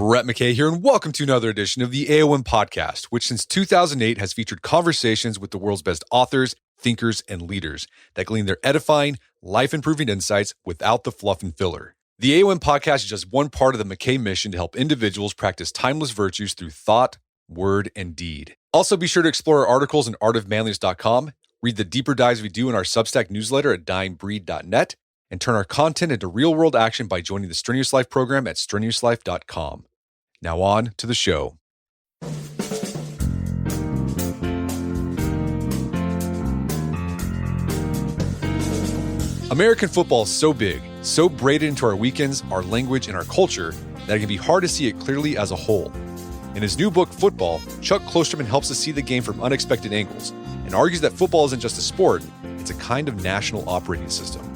Brett McKay here, and welcome to another edition of the AOM podcast, which since 2008 has featured conversations with the world's best authors, thinkers, and leaders that glean their edifying, life-improving insights without the fluff and filler. The AOM podcast is just one part of the McKay mission to help individuals practice timeless virtues through thought, word, and deed. Also, be sure to explore our articles in artofmanliness.com, read the deeper dives we do in our Substack newsletter at dyingbreed.net, and turn our content into real-world action by joining the Strenuous Life program at strenuouslife.com. Now on to the show. American football is so big, so braided into our weekends, our language, and our culture that it can be hard to see it clearly as a whole. In his new book, Football, Chuck Klosterman helps us see the game from unexpected angles and argues that football isn't just a sport, it's a kind of national operating system.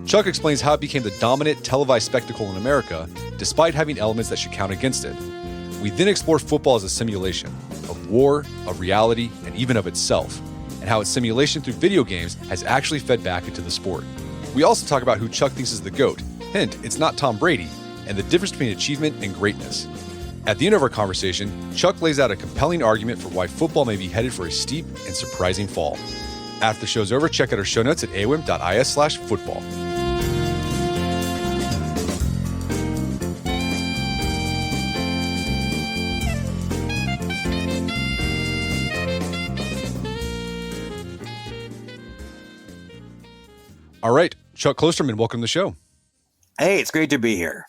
Chuck explains how it became the dominant televised spectacle in America, despite having elements that should count against it. We then explore football as a simulation of war, of reality, and even of itself, and how its simulation through video games has actually fed back into the sport. We also talk about who Chuck thinks is the GOAT. Hint, it's not Tom Brady, and the difference between achievement and greatness. At the end of our conversation, Chuck lays out a compelling argument for why football may be headed for a steep and surprising fall. After the show's over, check out our show notes at aom.is/football. All right, Chuck Klosterman, welcome to the show. Hey, it's great to be here.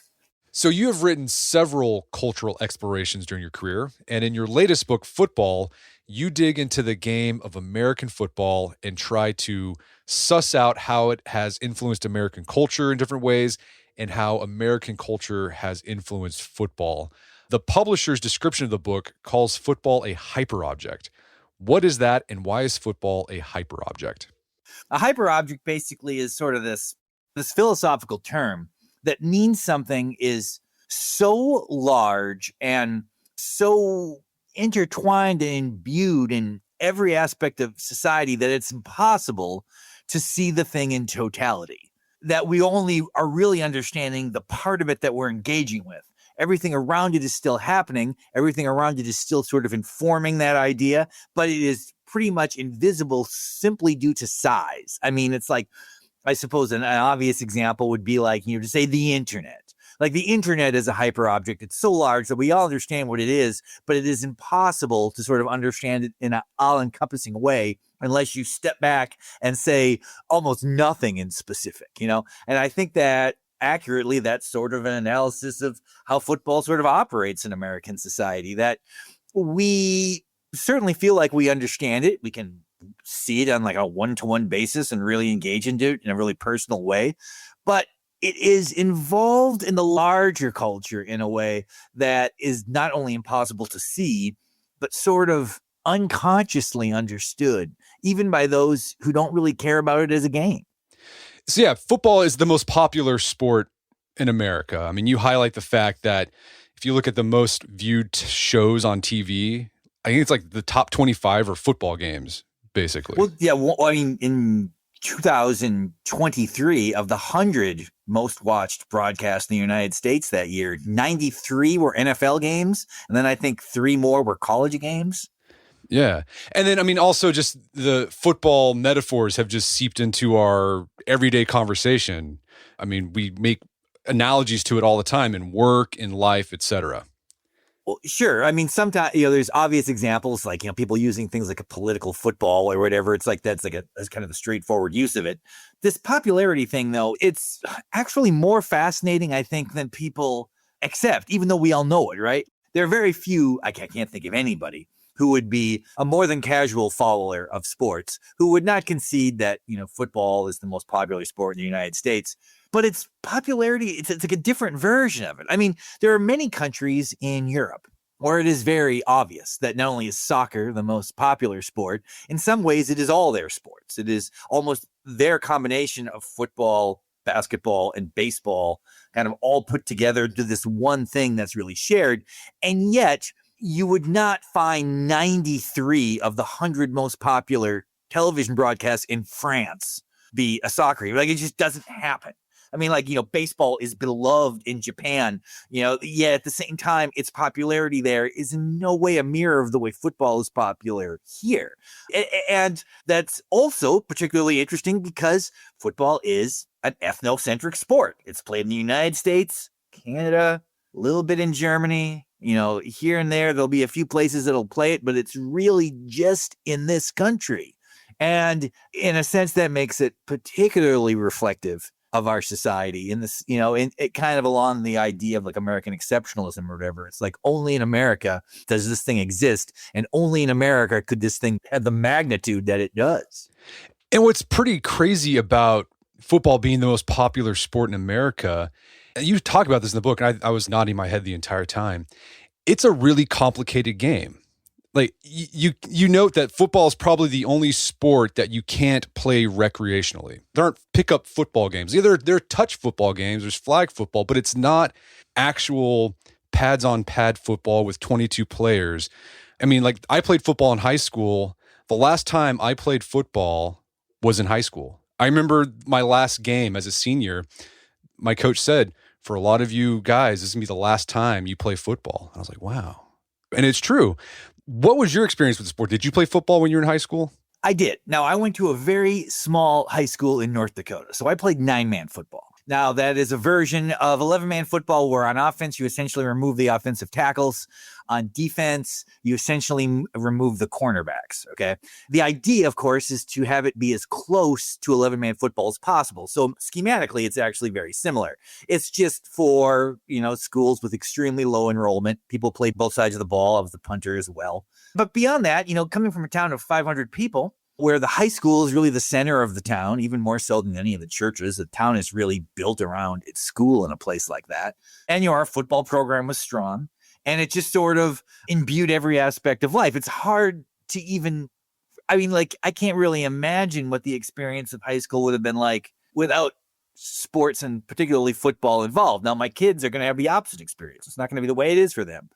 So you have written several cultural explorations during your career, and in your latest book, Football, you dig into the game of American football and try to suss out how it has influenced American culture in different ways and how American culture has influenced football. The publisher's description of the book calls football a hyperobject. What is that, and why is football a hyperobject? A hyperobject basically is sort of this philosophical term that means something is so large and so intertwined and imbued in every aspect of society that it's impossible to see the thing in totality, that we only are really understanding the part of it that we're engaging with. Everything around it is still happening. Everything around it is still sort of informing that idea, but it is pretty much invisible simply due to size. I mean, it's like, I suppose an obvious example would be like, to say the internet. Like the internet is a hyperobject. It's so large that we all understand what it is, but it is impossible to sort of understand it in an all-encompassing way unless you step back and say almost nothing in specific, And I think that accurately, that's sort of an analysis of how football sort of operates in American society, that we certainly feel like we understand it. We can see it on like a one-to-one basis and really engage into it in a really personal way. But it is involved in the larger culture in a way that is not only impossible to see, but sort of unconsciously understood, even by those who don't really care about it as a game. So yeah, football is the most popular sport in America. I mean, you highlight the fact that if you look at the most viewed shows on TV, I think it's like the top 25 are football games, basically. Well, yeah. Well, I mean, in 2023, of the 100 most watched broadcasts in the United States that year, 93 were NFL games. And then I think 3 more were college games. Yeah. And then, I mean, also just the football metaphors have just seeped into our everyday conversation. I mean, we make analogies to it all the time in work, in life, etc. Well, sure. I mean, sometimes, there's obvious examples like, people using things like a political football or whatever. It's like, that's kind of the straightforward use of it. This popularity thing, though, it's actually more fascinating, I think, than people accept, even though we all know it, right? There are very few, I can't think of anybody who would be a more than casual follower of sports, who would not concede that, football is the most popular sport in the United States. But its popularity, it's like a different version of it. I mean, there are many countries in Europe where it is very obvious that not only is soccer the most popular sport, in some ways it is all their sports. It is almost their combination of football, basketball, and baseball kind of all put together to this one thing that's really shared. And yet you would not find 93 of the 100 most popular television broadcasts in France be a soccer game. Like, it just doesn't happen. I mean, like, baseball is beloved in Japan, yet at the same time, its popularity there is in no way a mirror of the way football is popular here. And that's also particularly interesting because football is an ethnocentric sport. It's played in the United States, Canada, a little bit in Germany, here and there'll be a few places that'll play it, but it's really just in this country. And in a sense, that makes it particularly reflective of our society in this, it kind of along the idea of like American exceptionalism or whatever. It's like only in America does this thing exist, and only in America could this thing have the magnitude that it does. And what's pretty crazy about football being the most popular sport in America, and you talk about this in the book, and I was nodding my head the entire time, it's a really complicated game. Like you note that football is probably the only sport that you can't play recreationally. There aren't pickup football games. Either there are touch football games, there's flag football, but it's not actual pads on pad football with 22 players. I mean, like I played football in high school. The last time I played football was in high school. I remember my last game as a senior, my coach said, for a lot of you guys, this is going to be the last time you play football. And I was like, wow. And it's true. What was your experience with the sport? Did you play football when you were in high school? I did. Now, I went to a very small high school in North Dakota, so I played 9-man football. Now, that is a version of 11-man football where on offense, you essentially remove the offensive tackles. On defense, you essentially remove the cornerbacks, okay? The idea, of course, is to have it be as close to 11-man football as possible. So schematically, it's actually very similar. It's just for, schools with extremely low enrollment. People play both sides of the ball, of the punter as well. But beyond that, coming from a town of 500 people, where the high school is really the center of the town, even more so than any of the churches. The town is really built around its school in a place like that. And our football program was strong, and it just sort of imbued every aspect of life. It's hard to even, I can't really imagine what the experience of high school would have been like without sports and particularly football involved. Now, my kids are going to have the opposite experience. It's not going to be the way it is for them.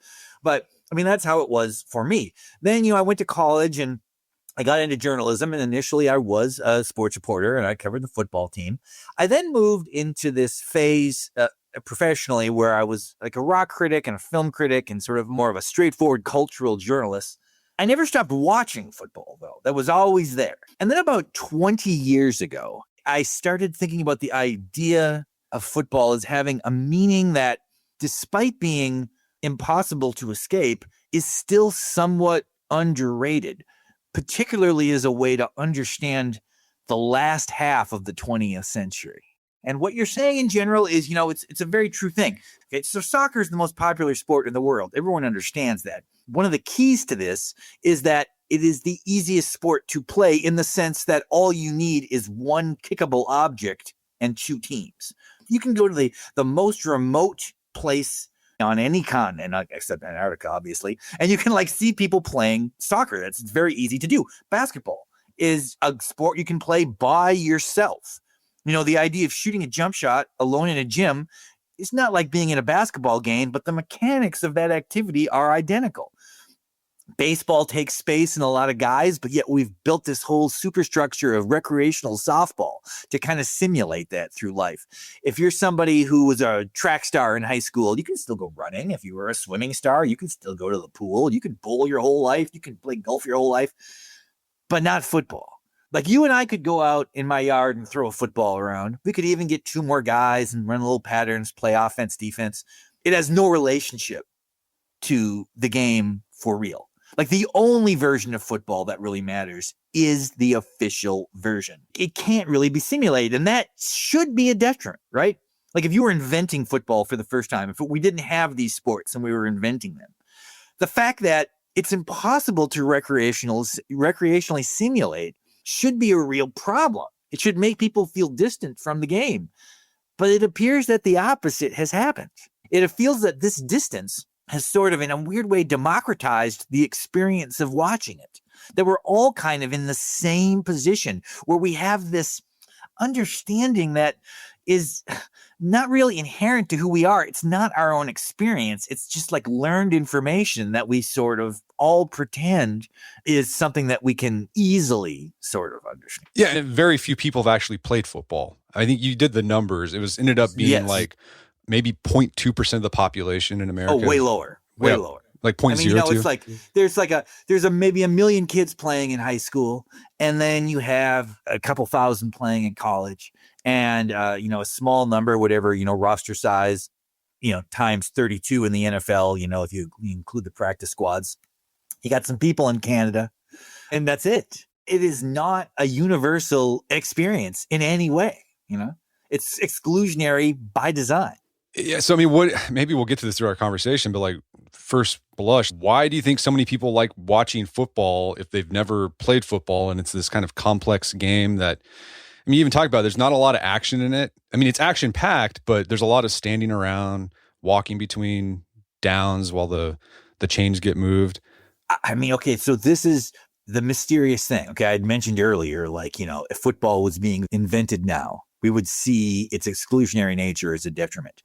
But that's how it was for me. Then, I went to college and I got into journalism, and initially I was a sports reporter and I covered the football team. I then moved into this phase professionally where I was like a rock critic and a film critic and sort of more of a straightforward cultural journalist. I never stopped watching football, though. That was always there. And then about 20 years ago, I started thinking about the idea of football as having a meaning that, despite being impossible to escape, is still somewhat underrated, particularly as a way to understand the last half of the 20th century. And what you're saying in general is, it's a very true thing. Okay, so soccer is the most popular sport in the world. Everyone understands that. One of the keys to this is that it is the easiest sport to play in the sense that all you need is one kickable object and two teams. You can go to the most remote place on any continent, except Antarctica, obviously, and you can see people playing soccer. It's very easy to do. Basketball is a sport you can play by yourself. The idea of shooting a jump shot alone in a gym is not like being in a basketball game, but the mechanics of that activity are identical. Baseball takes space in a lot of guys, but yet we've built this whole superstructure of recreational softball to kind of simulate that through life. If you're somebody who was a track star in high school, you can still go running. If you were a swimming star, you can still go to the pool. You can bowl your whole life. You can play golf your whole life, but not football. Like you and I could go out in my yard and throw a football around. We could even get two more guys and run little patterns, play offense, defense. It has no relationship to the game for real. Like the only version of football that really matters is the official version. It can't really be simulated, and that should be a detriment, right? Like if you were inventing football for the first time, if we didn't have these sports and we were inventing them, the fact that it's impossible to recreationally simulate should be a real problem. It should make people feel distant from the game. But it appears that the opposite has happened. It feels that this distance has sort of, in a weird way, democratized the experience of watching it. That we're all kind of in the same position where we have this understanding that is not really inherent to who we are. It's not our own experience. It's just like learned information that we sort of all pretend is something that we can easily sort of understand. Yeah, and very few people have actually played football. I think you did the numbers. It ended up being like maybe 0.2% of the population in America. Oh, way lower. Way lower. Like 0.02. It's like there's maybe a million kids playing in high school, and then you have a couple thousand playing in college, and a small number, whatever, roster size, times 32 in the NFL, if you include the practice squads. You got some people in Canada, and that's it. It is not a universal experience in any way, It's exclusionary by design. Yeah, so maybe we'll get to this through our conversation, but like first blush, why do you think so many people like watching football if they've never played football and it's this kind of complex game that, you even talk about, there's not a lot of action in it. It's action packed, but there's a lot of standing around, walking between downs while the chains get moved. Okay, so this is the mysterious thing. Okay, I'd mentioned earlier, if football was being invented now, we would see its exclusionary nature as a detriment.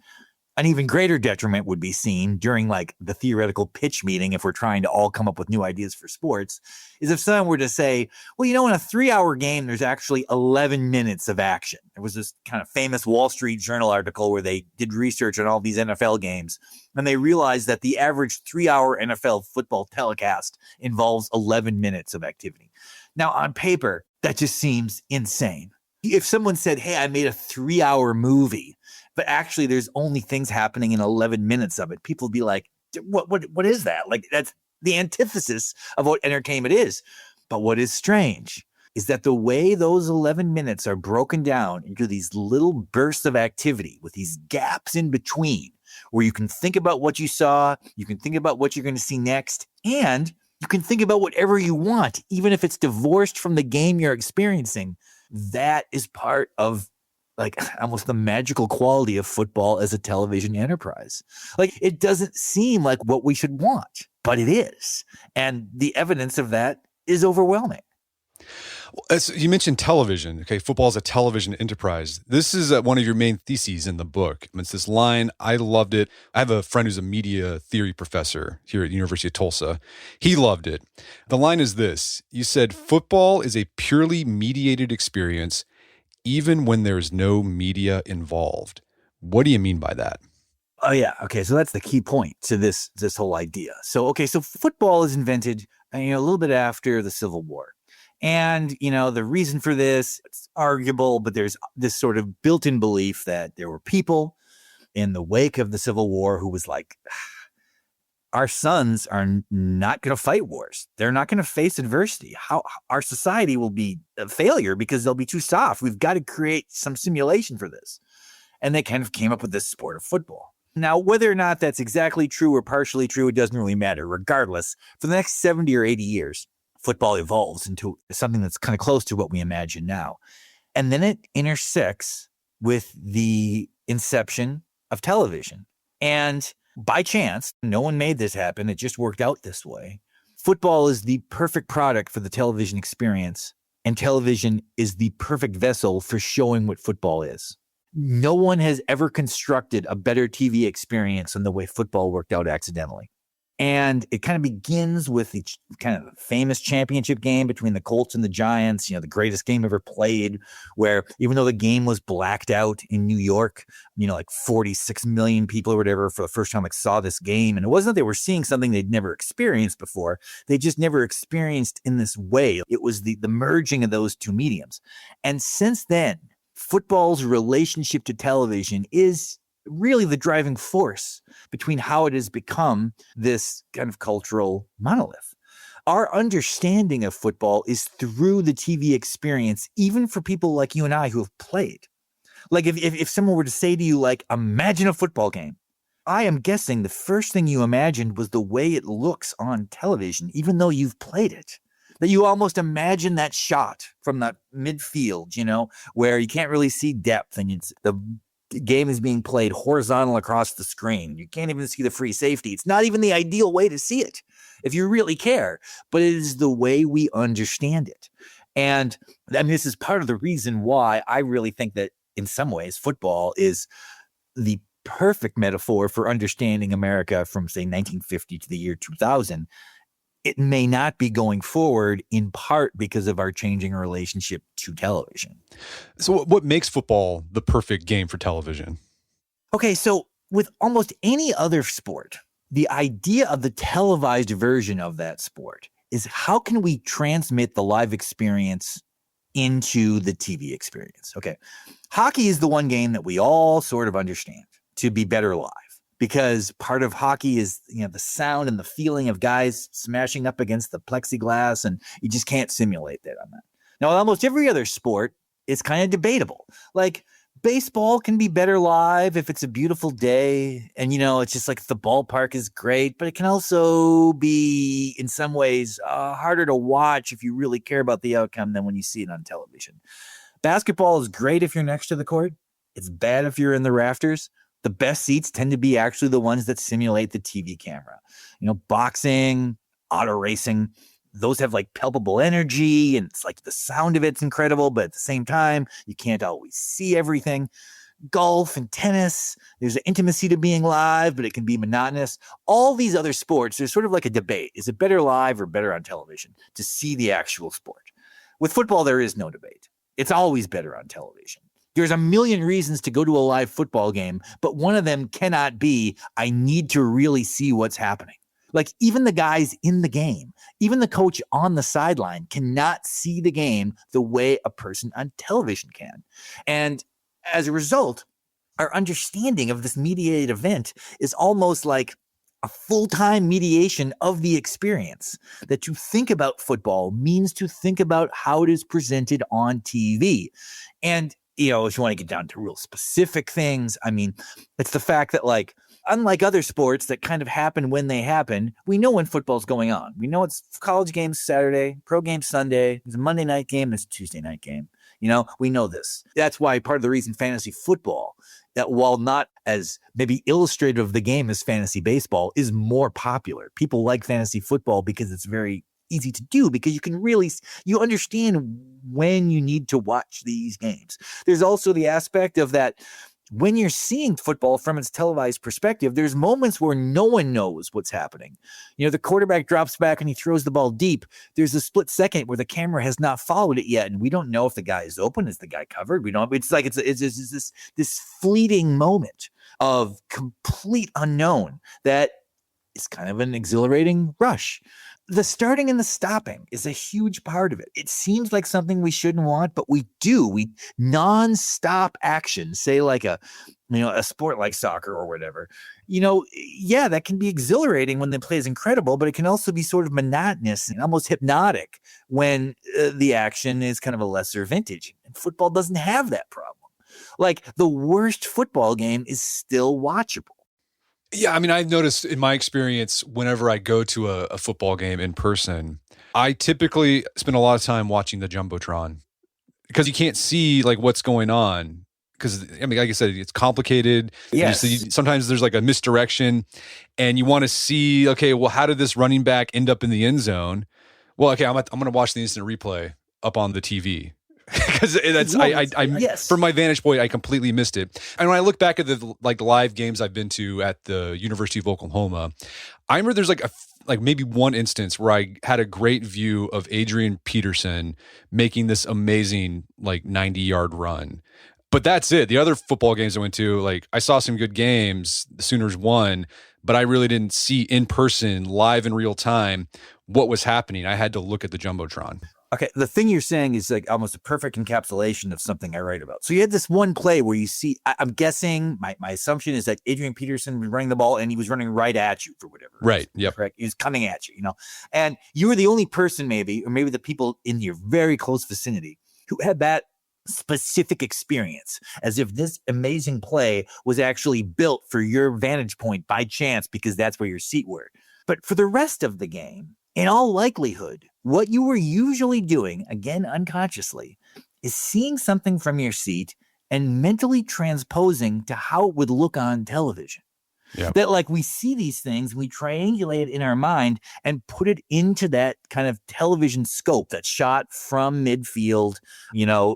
An even greater detriment would be seen during the theoretical pitch meeting, if we're trying to all come up with new ideas for sports, is if someone were to say, well, in a 3-hour game, there's actually 11 minutes of action. There was this kind of famous Wall Street Journal article where they did research on all these NFL games, and they realized that the average 3-hour NFL football telecast involves 11 minutes of activity. Now, on paper, that just seems insane. If someone said, hey, I made a 3-hour movie, but actually there's only things happening in 11 minutes of it, people would be like, what is that? That's the antithesis of what entertainment is. But what is strange is that the way those 11 minutes are broken down into these little bursts of activity with these gaps in between, where you can think about what you saw, you can think about what you're going to see next, and you can think about whatever you want, even if it's divorced from the game you're experiencing. That is part of almost the magical quality of football as a television enterprise. It doesn't seem like what we should want, but it is. And the evidence of that is overwhelming. So you mentioned television. Okay, football is a television enterprise. This is one of your main theses in the book. It's this line. I loved it. I have a friend who's a media theory professor here at the University of Tulsa. He loved it. The line is this. You said, football is a purely mediated experience, even when there's no media involved. What do you mean by that? Oh, yeah. Okay, so that's the key point to this whole idea. So football is invented a little bit after the Civil War. And, the reason for this, it's arguable, but there's this sort of built-in belief that there were people in the wake of the Civil War who was like, our sons are not going to fight wars. They're not going to face adversity. Our society will be a failure because they'll be too soft. We've got to create some simulation for this. And they kind of came up with this sport of football. Now, whether or not that's exactly true or partially true, it doesn't really matter. Regardless, for the next 70 or 80 years, football evolves into something that's kind of close to what we imagine now. And then it intersects with the inception of television. And by chance, no one made this happen. It just worked out this way. Football is the perfect product for the television experience, and television is the perfect vessel for showing what football is. No one has ever constructed a better TV experience than the way football worked out accidentally. And it kind of begins with the kind of famous championship game between the Colts and the Giants, the greatest game ever played, where even though the game was blacked out in New York, 46 million people or whatever for the first time saw this game. And it wasn't that they were seeing something they'd never experienced before. They just never experienced in this way. It was the merging of those two mediums. And since then, football's relationship to television is really the driving force between how it has become this kind of cultural monolith. Our understanding of football is through the TV experience, even for people like you and I who have played. If someone were to say to you, imagine a football game, I am guessing the first thing you imagined was the way it looks on television, even though you've played it. That you almost imagine that shot from the midfield, where you can't really see depth and it's the game is being played horizontal across the screen. You can't even see the free safety. It's not even the ideal way to see it if you really care, but it is the way we understand it. And this is part of the reason why I really think that in some ways football is the perfect metaphor for understanding America from, say, 1950 to the year 2000. It may not be going forward, in part because of our changing relationship to television. So what makes football the perfect game for television? Okay, so with almost any other sport, the idea of the televised version of that sport is how can we transmit the live experience into the TV experience? Okay, hockey is the one game that we all sort of understand to be better live. Because part of hockey is, the sound and the feeling of guys smashing up against the plexiglass, and you just can't simulate that on that. Now, almost every other sport is kind of debatable. Like baseball can be better live if it's a beautiful day, and it's just like if the ballpark is great, but it can also be in some ways harder to watch if you really care about the outcome than when you see it on television. Basketball is great if you're next to the court. It's bad if you're in the rafters. The best seats tend to be actually the ones that simulate the TV camera. Boxing, auto racing, those have like palpable energy, and it's like the sound of it's incredible, but at the same time, you can't always see everything. Golf and tennis, there's an intimacy to being live, but it can be monotonous. All these other sports, there's sort of like a debate. Is it better live or better on television to see the actual sport? With football, there is no debate. It's always better on television. There's a million reasons to go to a live football game, but one of them cannot be, I need to really see what's happening. Like even the guys in the game, even the coach on the sideline cannot see the game the way a person on television can. And as a result, our understanding of this mediated event is almost like a full-time mediation of the experience. That to think about football means to think about how it is presented on TV. And if you want to get down to real specific things, it's the fact that unlike other sports that kind of happen when they happen, we know when football's going on. We know it's college games Saturday, pro games Sunday, there's a Monday night game, there's a Tuesday night game. We know this. That's why part of the reason fantasy football, that while not as maybe illustrative of the game as fantasy baseball, is more popular. People like fantasy football because it's very easy to do, because you understand when you need to watch these games. There's also the aspect of that when you're seeing football from its televised perspective, there's moments where no one knows what's happening. The quarterback drops back and he throws the ball deep. There's a split second where the camera has not followed it yet, and we don't know if the guy is open, is the guy covered. We don't. It's like it's this fleeting moment of complete unknown that is kind of an exhilarating rush. The starting and the stopping is a huge part of it. It seems like something we shouldn't want, but we do. We non-stop action, say like a sport like soccer or whatever. That can be exhilarating when the play is incredible, but it can also be sort of monotonous and almost hypnotic when the action is kind of a lesser vintage. And football doesn't have that problem. Like the worst football game is still watchable. Yeah, I've noticed in my experience, whenever I go to a football game in person, I typically spend a lot of time watching the Jumbotron because you can't see what's going on. Because like I said, it's complicated. Yes. Sometimes there's like a misdirection, and you want to see, okay, well, how did this running back end up in the end zone? Well, okay, I'm going to watch the instant replay up on the TV. Because yes. From my vantage point, I completely missed it. And when I look back at the live games I've been to at the University of Oklahoma, I remember there's maybe one instance where I had a great view of Adrian Peterson making this amazing 90-yard run. But that's it. The other football games I went to, I saw some good games. The Sooners won, but I really didn't see in person, live in real time, what was happening. I had to look at the Jumbotron. Okay, the thing you're saying is almost a perfect encapsulation of something I write about. So you had this one play where you see, I'm guessing, my assumption is that Adrian Peterson was running the ball and he was running right at you for whatever. Right, yep. Correct? He was coming at you, And you were the only person maybe, or maybe the people in your very close vicinity who had that specific experience, as if this amazing play was actually built for your vantage point by chance because that's where your seat were. But for the rest of the game, in all likelihood, what you were usually doing, again unconsciously, is seeing something from your seat and mentally transposing to how it would look on television. Yeah. That like we see these things, we triangulate it in our mind and put it into that kind of television scope that's shot from midfield,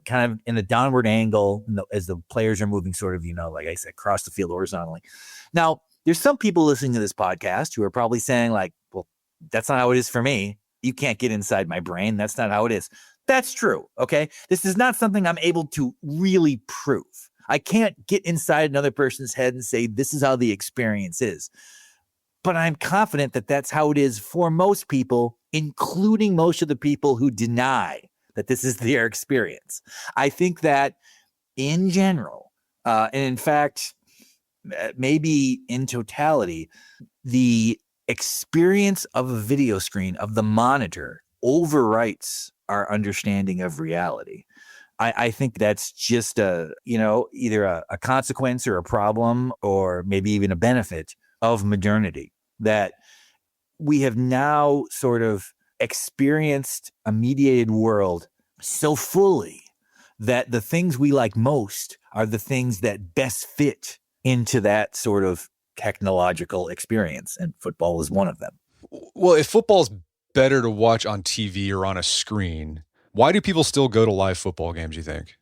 kind of in a downward angle as the players are moving sort of, like I said, across the field horizontally. Now, there's some people listening to this podcast who are probably saying like, well, that's not how it is for me. You can't get inside my brain. That's not how it is. That's true. Okay. This is not something I'm able to really prove. I can't get inside another person's head and say, this is how the experience is. But I'm confident that that's how it is for most people, including most of the people who deny that this is their experience. I think that in general, and in fact, maybe in totality, the experience of a video screen, of the monitor, overwrites our understanding of reality. I think that's just either a consequence or a problem or maybe even a benefit of modernity, that we have now sort of experienced a mediated world so fully that the things we like most are the things that best fit into that sort of technological experience. And football is one of them. Well, if football's better to watch on TV or on a screen, why do people still go to live football games, you think?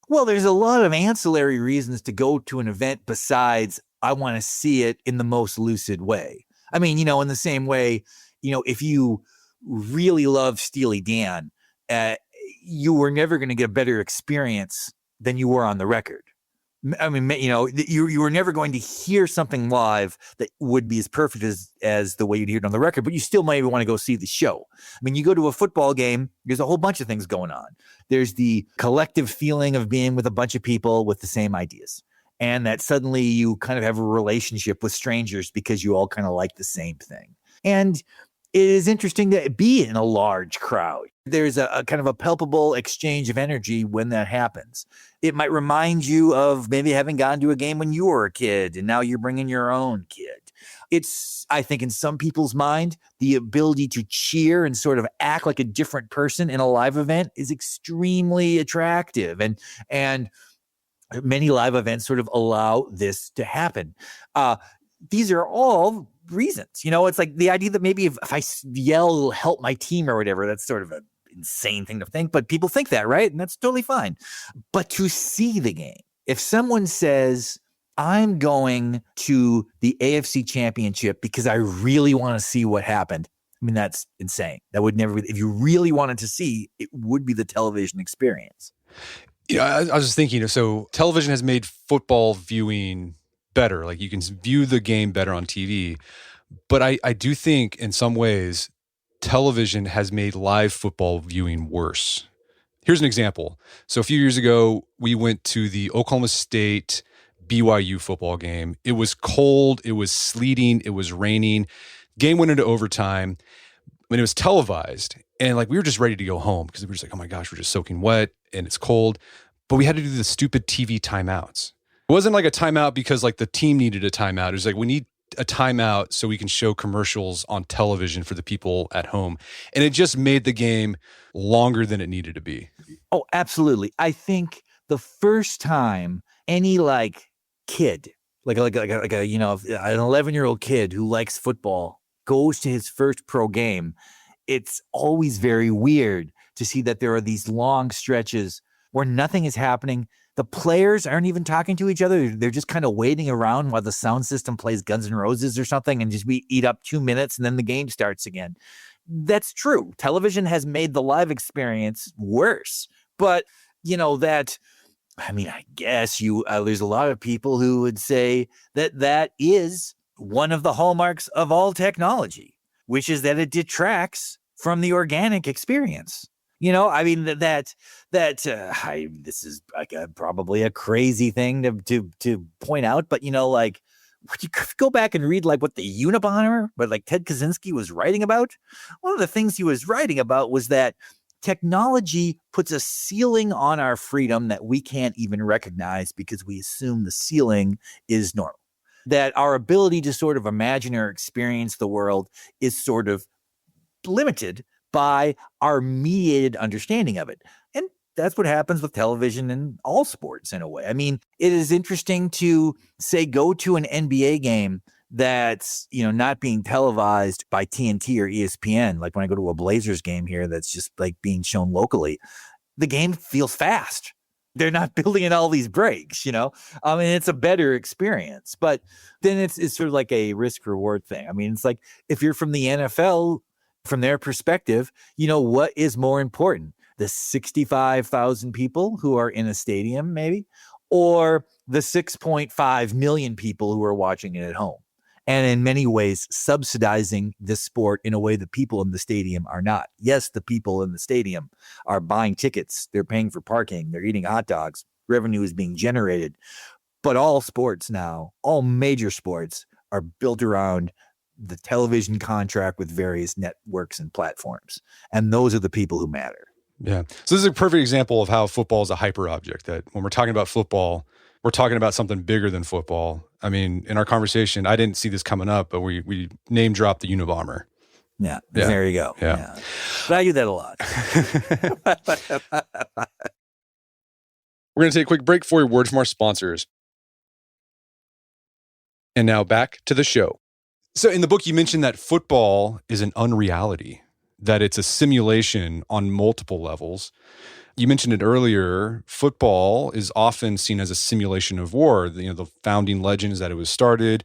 Well, there's a lot of ancillary reasons to go to an event besides I want to see it in the most lucid way. I mean, in the same way, if you really love Steely Dan, you were never going to get a better experience than you were on the record. I mean, you were never going to hear something live that would be as perfect as the way you'd hear it on the record, but you still might want to go see the show. I mean, you go to a football game, there's a whole bunch of things going on. There's the collective feeling of being with a bunch of people with the same ideas, and that suddenly you kind of have a relationship with strangers because you all kind of like the same thing. And it is interesting to be in a large crowd. There's a kind of a palpable exchange of energy when that happens. It might remind you of maybe having gone to a game when you were a kid and now you're bringing your own kid. It's, I think, in some people's mind, the ability to cheer and sort of act like a different person in a live event is extremely attractive. And many live events sort of allow this to happen. These are all reasons, it's like the idea that maybe if I yell, help my team or whatever, that's sort of an insane thing to think, but people think that, right? And that's totally fine. But to see the game, if someone says, I'm going to the AFC Championship because I really want to see what happened, I mean, that's insane. That would never be, if you really wanted to see, it would be the television experience. I was just thinking, so television has made football viewing better. Like you can view the game better on TV. But I do think in some ways, television has made live football viewing worse. Here's an example. So a few years ago, we went to the Oklahoma State BYU football game. It was cold. It was sleeting. It was raining. Game went into overtime. I mean, it was televised. And like we were just ready to go home because we were just like, oh my gosh, we're just soaking wet and it's cold. But we had to do the stupid TV timeouts. It wasn't like a timeout because like the team needed a timeout. It was like we need a timeout so we can show commercials on television for the people at home. And it just made the game longer than it needed to be. Oh, absolutely. I think the first time any like kid, like a an 11-year-old kid who likes football goes to his first pro game, it's always very weird to see that there are these long stretches where nothing is happening. The players aren't even talking to each other. They're just kind of waiting around while the sound system plays Guns N' Roses or something, and we eat up 2 minutes and then the game starts again. That's true. Television has made the live experience worse. But, I guess there's a lot of people who would say that is one of the hallmarks of all technology, which is that it detracts from the organic experience. This is like probably a crazy thing to point out, but would you go back and read like what the Unabomber, but like Ted Kaczynski was writing about? One of the things he was writing about was that technology puts a ceiling on our freedom that we can't even recognize because we assume the ceiling is normal. That our ability to sort of imagine or experience the world is sort of limited by our mediated understanding of it. And that's what happens with television and all sports in a way. I mean, it is interesting to say go to an NBA game that's, not being televised by TNT or ESPN. Like when I go to a Blazers game here that's just like being shown locally, the game feels fast. They're not building in all these breaks, and it's a better experience. But then it's sort of like a risk reward thing. I mean, it's like if you're from the NFL, from their perspective, what is more important? The 65,000 people who are in a stadium, maybe, or the 6.5 million people who are watching it at home. And in many ways, subsidizing this sport in a way that people in the stadium are not. Yes, the people in the stadium are buying tickets. They're paying for parking. They're eating hot dogs. Revenue is being generated. But all sports now, all major sports, are built around the television contract with various networks and platforms. And those are the people who matter. Yeah. So this is a perfect example of how football is a hyperobject, that when we're talking about football, we're talking about something bigger than football. I mean, in our conversation, I didn't see this coming up, but we name dropped the Unabomber. Yeah. There you go. Yeah. But I do that a lot. We're going to take a quick break for a word from our sponsors. And now back to the show. So in the book, you mentioned that football is an unreality, that it's a simulation on multiple levels. You mentioned it earlier, football is often seen as a simulation of war. The founding legend is that it was started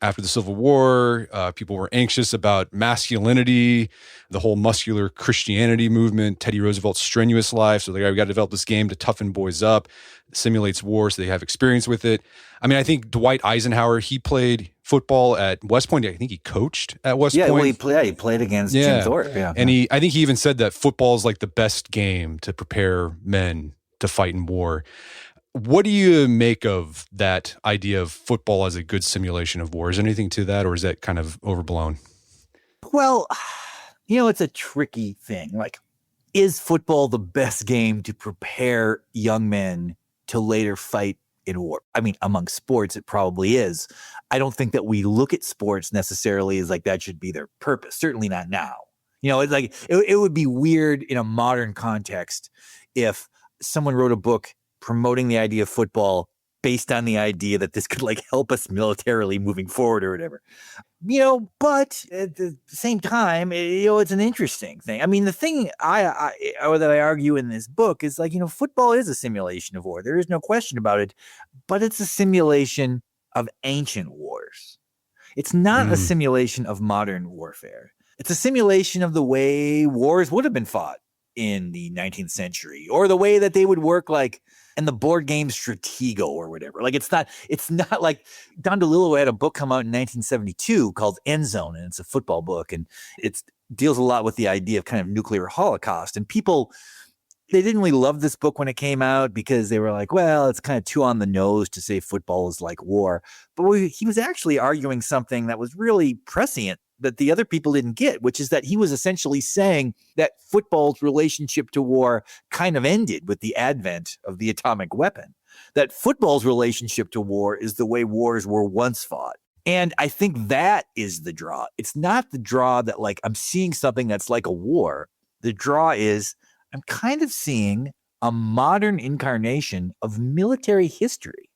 after the Civil War. People were anxious about masculinity, the whole muscular Christianity movement, Teddy Roosevelt's strenuous life. So we got to develop this game to toughen boys up. It simulates war so they have experience with it. I mean, I think Dwight Eisenhower, he played football at West Point. I think he coached at West Point. Well, he played against Jim Thorpe. Yeah. And I think he even said that football is like the best game to prepare men to fight in war. What do you make of that idea of football as a good simulation of war? Is there anything to that, or is that kind of overblown? Well, it's a tricky thing. Like, is football the best game to prepare young men to later fight in war? I mean, among sports, it probably is. I don't think that we look at sports necessarily as like that should be their purpose. Certainly not now. It's like it would be weird in a modern context if someone wrote a book promoting the idea of football based on the idea that this could like help us militarily moving forward or whatever. But at the same time, it's an interesting thing. I mean, the thing that I argue in this book is like, football is a simulation of war. There is no question about it, but it's a simulation of ancient wars. It's not a simulation of modern warfare. It's a simulation of the way wars would have been fought in the 19th century, or the way that they would work like in the board game Stratego or whatever. Like it's not like Don DeLillo had a book come out in 1972 called End Zone, and it's a football book, and it deals a lot with the idea of kind of nuclear holocaust. And people, they didn't really love this book when it came out because they were like, well, it's kind of too on the nose to say football is like war. But he was actually arguing something that was really prescient that the other people didn't get, which is that he was essentially saying that football's relationship to war kind of ended with the advent of the atomic weapon, that football's relationship to war is the way wars were once fought. And I think that is the draw. It's not the draw that like I'm seeing something that's like a war. The draw is I'm kind of seeing a modern incarnation of military history.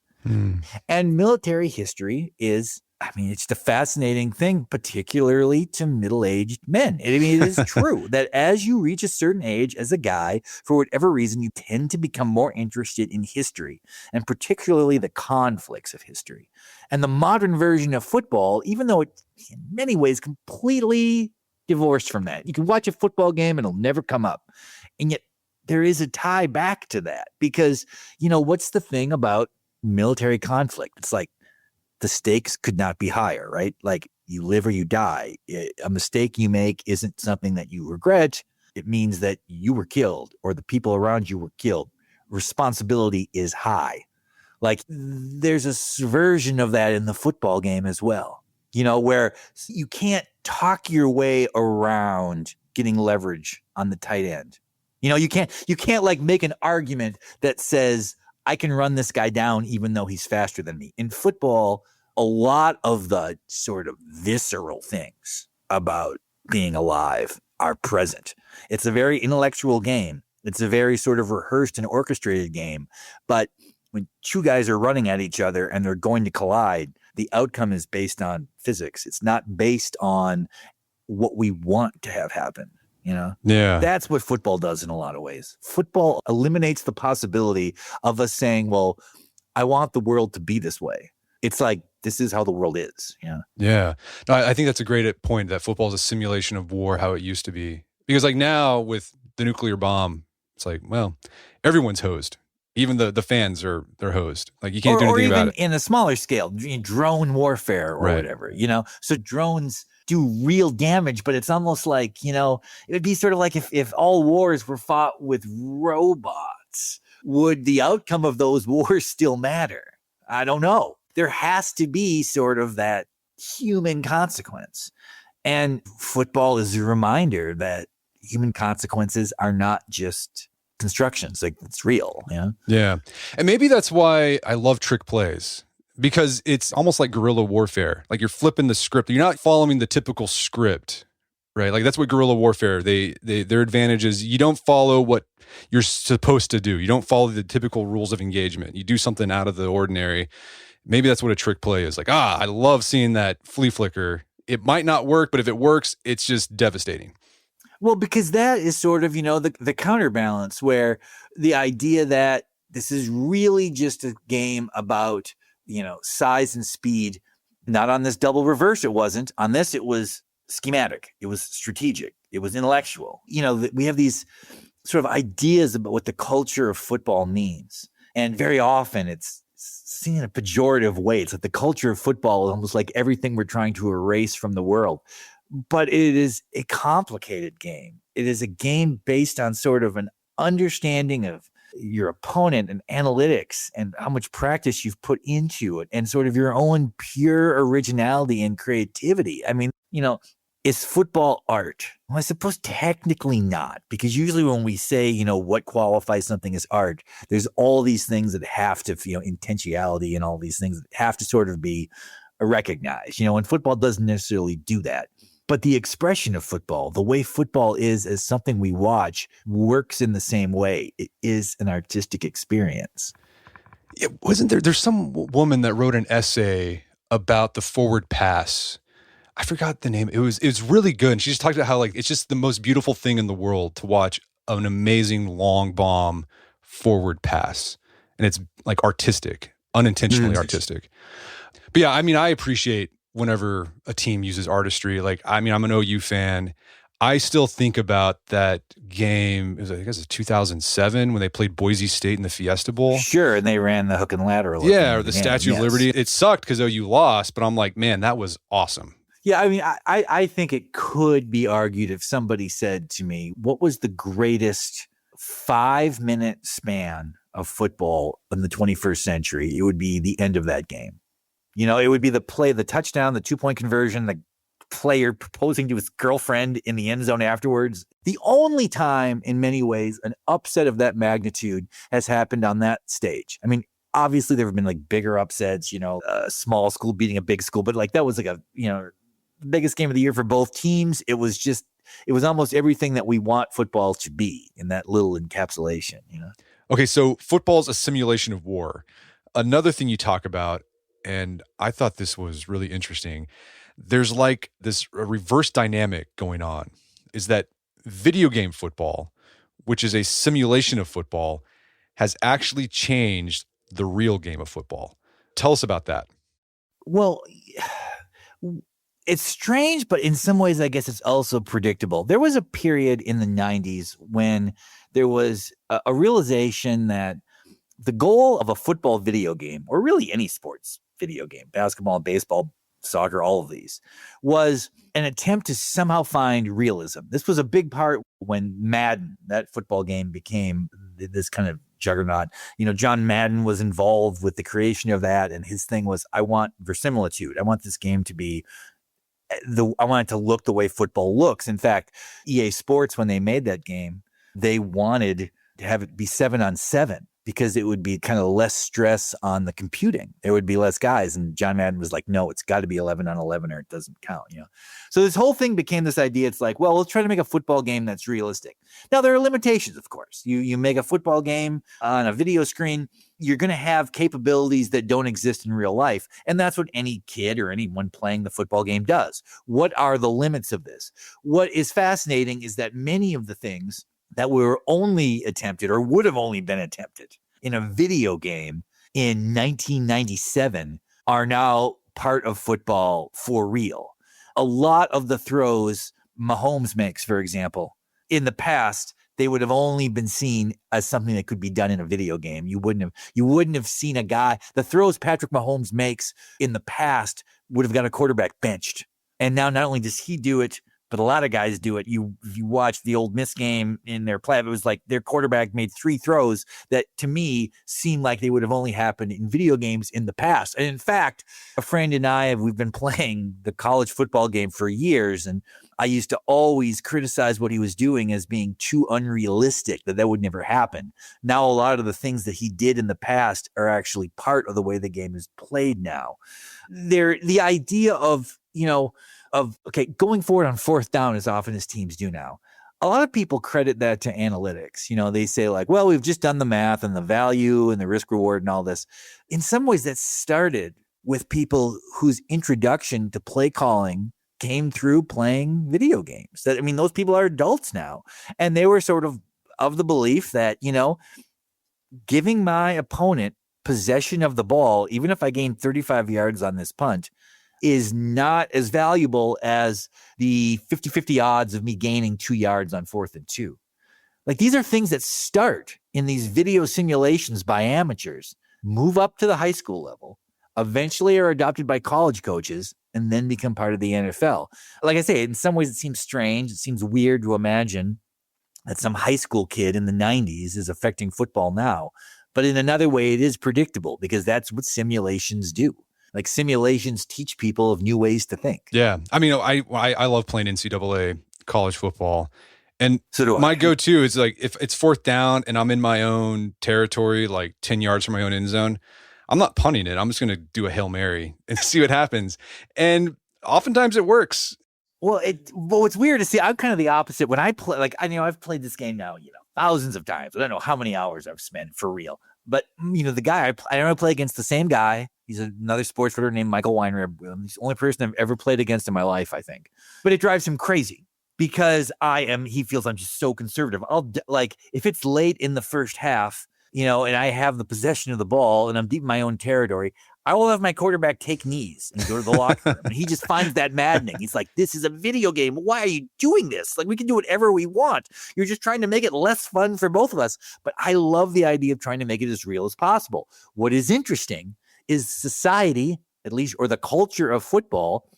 And military history is, I mean, it's the fascinating thing, particularly to middle-aged men. I mean, it is true that as you reach a certain age as a guy, for whatever reason, you tend to become more interested in history, and particularly the conflicts of history. And the modern version of football, even though it's in many ways completely divorced from that. You can watch a football game and it'll never come up. And yet there is a tie back to that because, what's the thing about military conflict? It's like, the stakes could not be higher, right? Like you live or you die. A mistake you make isn't something that you regret. It means that you were killed or the people around you were killed. Responsibility is high. Like there's a version of that in the football game as well, where you can't talk your way around getting leverage on the tight end. You can't like make an argument that says, I can run this guy down even though he's faster than me. In football, a lot of the sort of visceral things about being alive are present. It's a very intellectual game. It's a very sort of rehearsed and orchestrated game. But when two guys are running at each other and they're going to collide, the outcome is based on physics. It's not based on what we want to have happen. Yeah. That's what football does in a lot of ways. Football eliminates the possibility of us saying, well, I want the world to be this way. It's like, this is how the world is. Yeah. No, I think that's a great point, that football is a simulation of war, how it used to be. Because like now with the nuclear bomb, it's like, well, everyone's hosed. Even the fans they're hosed. Like you can't do anything about it. Or even in a smaller scale, drone warfare or whatever, So drones do real damage, but it's almost like, it would be sort of like if all wars were fought with robots, would the outcome of those wars still matter? I don't know. There has to be sort of that human consequence. And football is a reminder that human consequences are not just constructions. Like, it's real. Yeah. And maybe that's why I love trick plays, because it's almost like guerrilla warfare. Like you're flipping the script. You're not following the typical script, right? Like that's what guerrilla warfare, their advantage is you don't follow what you're supposed to do. You don't follow the typical rules of engagement. You do something out of the ordinary. Maybe that's what a trick play is. Like, I love seeing that flea flicker. It might not work, but if it works, it's just devastating. Well, because that is sort of, the counterbalance, where the idea that this is really just a game about, size and speed. Not on this double reverse, it wasn't. On this, it was schematic. It was strategic. It was intellectual. We have these sort of ideas about what the culture of football means. And very often it's seen in a pejorative way. It's like the culture of football is almost like everything we're trying to erase from the world. But it is a complicated game. It is a game based on sort of an understanding of your opponent and analytics and how much practice you've put into it and sort of your own pure originality and creativity. I mean, is football art? Well, I suppose technically not, because usually when we say, what qualifies something as art, there's all these things that have to, intentionality and all these things that have to sort of be recognized, and football doesn't necessarily do that. But the expression of football, the way football is as something we watch, works in the same way. It is an artistic experience. Yeah, wasn't there's some woman that wrote an essay about the forward pass. I forgot the name. It was really good. And she just talked about how, like, it's just the most beautiful thing in the world to watch an amazing long bomb forward pass. And it's like artistic, unintentionally artistic. But yeah, I mean, I appreciate whenever a team uses artistry. Like, I mean, I'm an OU fan. I still think about that game. I guess it's 2007 when they played Boise State in the Fiesta Bowl. Sure, and they ran the hook and ladder. Yeah, or the Statue of Liberty. It sucked because OU lost, but I'm like, man, that was awesome. Yeah, I mean, I think it could be argued if somebody said to me, what was the greatest 5-minute span of football in the 21st century? It would be the end of that game. It would be the play, the touchdown, the 2-point conversion, the player proposing to his girlfriend in the end zone afterwards. The only time, in many ways, an upset of that magnitude has happened on that stage. I mean, obviously there have been like bigger upsets, a small school beating a big school, but like that was like the biggest game of the year for both teams. It was almost everything that we want football to be in that little encapsulation, Okay, so football's a simulation of war. Another thing you talk about, and I thought this was really interesting, there's like this reverse dynamic going on, is that video game football, which is a simulation of football, has actually changed the real game of football. Tell us about that. Well, it's strange, but in some ways, I guess it's also predictable. There was a period in the 90s when there was a realization that the goal of a football video game, or really any sports video game, basketball, baseball, soccer, all of these, was an attempt to somehow find realism. This was a big part when Madden, that football game, became this kind of juggernaut. John Madden was involved with the creation of that, and his thing was, I want verisimilitude. I want this game to be I want it to look the way football looks. In fact, EA Sports, when they made that game, they wanted to have it be 7-on-7. because it would be kind of less stress on the computing. There would be less guys. And John Madden was like, no, it's got to be 11 on 11 or it doesn't count, So this whole thing became this idea. It's like, well, let's try to make a football game that's realistic. Now, there are limitations, of course. You make a football game on a video screen, you're going to have capabilities that don't exist in real life. And that's what any kid or anyone playing the football game does. What are the limits of this? What is fascinating is that many of the things that were only attempted or would have only been attempted in a video game in 1997 are now part of football for real. A lot of the throws Mahomes makes, for example, in the past, they would have only been seen as something that could be done in a video game. You wouldn't have seen a guy. The throws Patrick Mahomes makes in the past would have got a quarterback benched. And now not only does he do it, but a lot of guys do it. If you watch the Ole Miss game in their play, it was like their quarterback made 3 throws that to me seemed like they would have only happened in video games in the past. And in fact, a friend and we've been playing the college football game for years. And I used to always criticize what he was doing as being too unrealistic, that would never happen. Now, a lot of the things that he did in the past are actually part of the way the game is played now. The idea of, going forward on 4th down as often as teams do now. A lot of people credit that to analytics. They say like, well, we've just done the math and the value and the risk reward and all this. In some ways that started with people whose introduction to play calling came through playing video games. Those people are adults now. And they were sort of the belief that, giving my opponent possession of the ball, even if I gain 35 yards on this punt, is not as valuable as the 50-50 odds of me gaining 2 yards on 4th and 2. Like, these are things that start in these video simulations by amateurs, move up to the high school level, eventually are adopted by college coaches, and then become part of the NFL. Like I say, in some ways it seems strange. It seems weird to imagine that some high school kid in the 90s is affecting football now. But in another way, it is predictable because that's what simulations do. Like, simulations teach people of new ways to think. Yeah. I love playing NCAA college football. And so do my I. go-to is like, if it's 4th down and I'm in my own territory, like 10 yards from my own end zone, I'm not punting it. I'm just going to do a Hail Mary and see what happens. And oftentimes it works. Well, what's weird to see, I'm kind of the opposite. When I play, like, I've played this game now, thousands of times. I don't know how many hours I've spent for real. But, the guy, I never play against the same guy. He's another sports writer named Michael Weinrib. He's the only person I've ever played against in my life, I think. But it drives him crazy because he feels I'm just so conservative. If it's late in the first half, and I have the possession of the ball and I'm deep in my own territory, I will have my quarterback take knees and go to the locker room. And he just finds that maddening. He's like, this is a video game. Why are you doing this? Like, we can do whatever we want. You're just trying to make it less fun for both of us. But I love the idea of trying to make it as real as possible. What is interesting is society, at least, or the culture of football,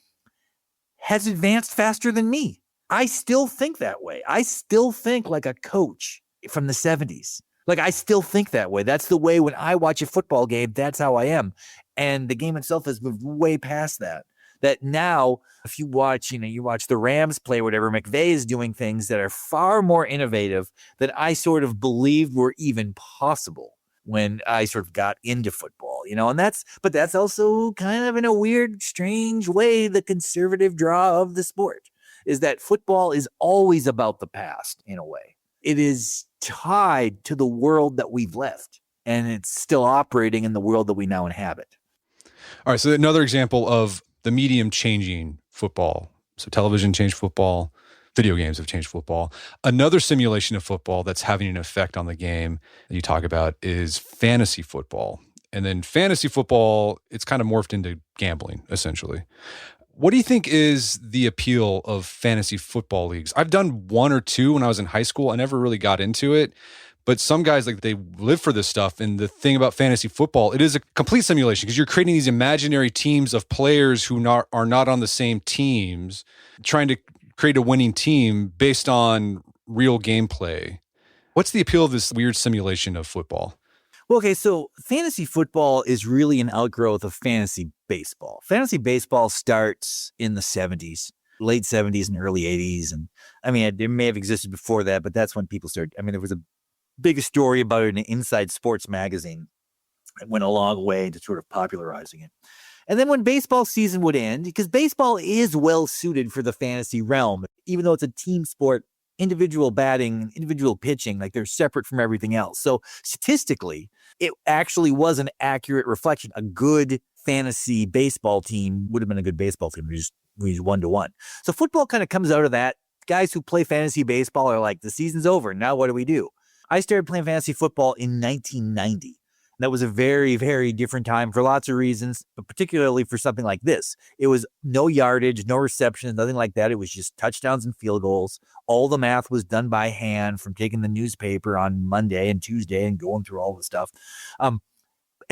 has advanced faster than me. I still think that way. I still think like a coach from the 70s. Like, I still think that way. That's the way when I watch a football game, that's how I am. And the game itself has moved way past that. That now, if you watch, you watch the Rams play whatever, McVay is doing things that are far more innovative than I sort of believed were even possible when I sort of got into football, and that's also kind of in a weird, strange way, the conservative draw of the sport is that football is always about the past in a way. It is tied to the world that we've left, and it's still operating in the world that we now inhabit. All right. So another example of the medium changing football. So television changed football. Video games have changed football. Another simulation of football that's having an effect on the game that you talk about is fantasy football. And then fantasy football, it's kind of morphed into gambling, essentially. What do you think is the appeal of fantasy football leagues? I've done 1 or 2 when I was in high school. I never really got into it. But some guys, like, they live for this stuff. And the thing about fantasy football, it is a complete simulation because you're creating these imaginary teams of players who are not on the same teams, trying to create a winning team based on real gameplay. What's the appeal of this weird simulation of football? Well, okay, so fantasy football is really an outgrowth of fantasy baseball. Fantasy baseball starts in the 70s, late 70s and early 80s. And it may have existed before that, but that's when people started. There was a biggest story about it in Inside Sports magazine. It went a long way to sort of popularizing it. And then when baseball season would end, because baseball is well suited for the fantasy realm, even though it's a team sport, individual batting, individual pitching, like they're separate from everything else. So statistically, it actually was an accurate reflection. A good fantasy baseball team would have been a good baseball team. We just 1-to-1. So football kind of comes out of that. Guys who play fantasy baseball are like, the season's over. Now what do we do? I started playing fantasy football in 1990. That was a very, very different time for lots of reasons, but particularly for something like this. It was no yardage, no receptions, nothing like that. It was just touchdowns and field goals. All the math was done by hand from taking the newspaper on Monday and Tuesday and going through all the stuff. And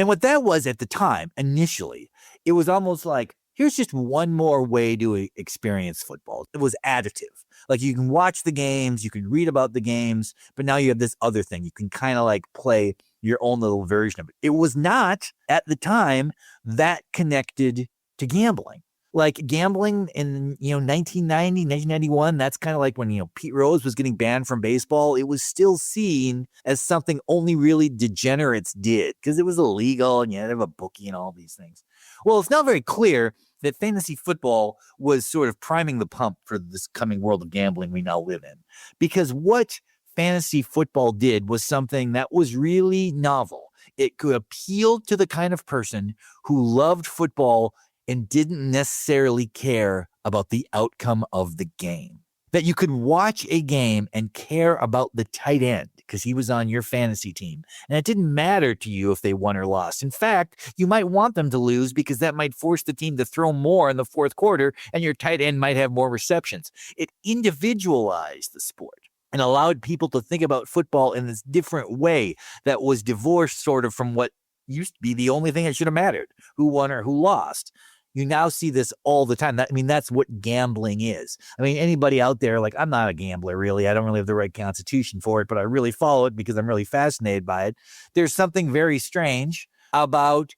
what that was at the time, initially, it was almost like, here's just one more way to experience football. It was additive. Like you can watch the games, you can read about the games, but now you have this other thing. You can kind of like play your own little version of it. It was not at the time that connected to gambling. Like gambling in, 1990, 1991, that's kind of like when, Pete Rose was getting banned from baseball. It was still seen as something only really degenerates did because it was illegal and you had to have a bookie and all these things. Well, it's now very clear that fantasy football was sort of priming the pump for this coming world of gambling we now live in. Because what fantasy football did was something that was really novel. It could appeal to the kind of person who loved football and didn't necessarily care about the outcome of the game. That you could watch a game and care about the tight end because he was on your fantasy team. And it didn't matter to you if they won or lost. In fact, you might want them to lose because that might force the team to throw more in the fourth quarter and your tight end might have more receptions. It individualized the sport and allowed people to think about football in this different way that was divorced sort of from what used to be the only thing that should have mattered, who won or who lost. You now see this all the time. That's what gambling is. Anybody out there, like, I'm not a gambler, really. I don't really have the right constitution for it, but I really follow it because I'm really fascinated by it. There's something very strange about,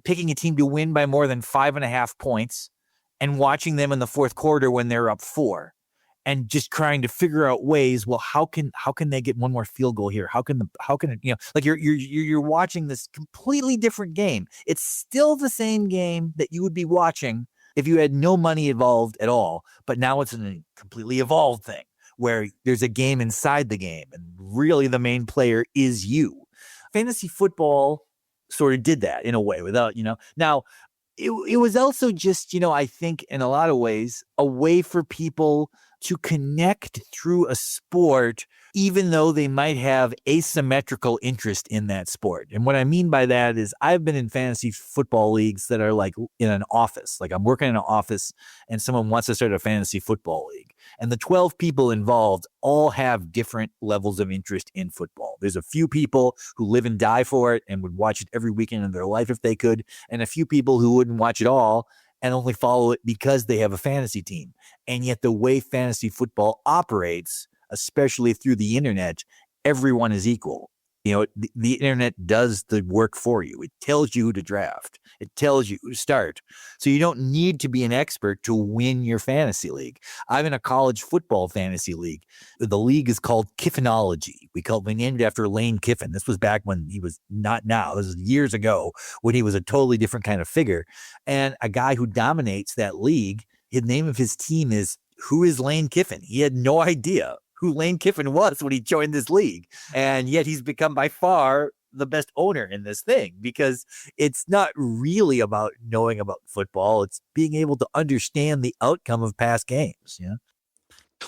picking a team to win by more than 5.5 points and watching them in the fourth quarter when they're up 4. And just trying to figure out ways. Well, how can they get one more field goal here? How can it? Like you're watching this completely different game. It's still the same game that you would be watching if you had no money involved at all. But now it's a completely evolved thing where there's a game inside the game, and really the main player is you. Fantasy football sort of did that in a way without Now it was also just I think in a lot of ways a way for people to connect through a sport, even though they might have asymmetrical interest in that sport. And what I mean by that is I've been in fantasy football leagues that are like in an office. Like I'm working in an office and someone wants to start a fantasy football league. And the 12 people involved all have different levels of interest in football. There's a few people who live and die for it and would watch it every weekend of their life if they could. And a few people who wouldn't watch it all and only follow it because they have a fantasy team. And yet the way fantasy football operates, especially through the internet, everyone is equal. The internet does the work for you. It tells you who to draft. It tells you who to start. So you don't need to be an expert to win your fantasy league. I'm in a college football fantasy league. The league is called Kiffinology. We named it after Lane Kiffin. This was back when he was not now. This was years ago when he was a totally different kind of figure. And a guy who dominates that league, the name of his team is Who is Lane Kiffin? He had no idea who Lane Kiffin was when he joined this league. And yet he's become by far the best owner in this thing because it's not really about knowing about football. It's being able to understand the outcome of past games. Yeah.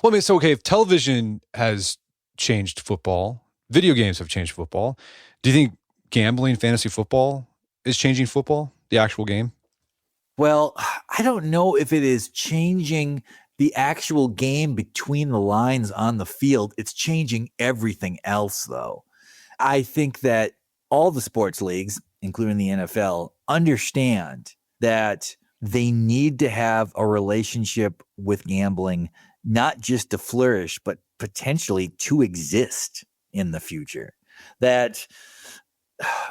Well, if television has changed football, video games have changed football. Do you think gambling fantasy football is changing football, the actual game? Well, I don't know if it is changing the actual game between the lines on the field. It's changing everything else, though. I think that all the sports leagues, including the NFL, understand that they need to have a relationship with gambling, not just to flourish, but potentially to exist in the future. That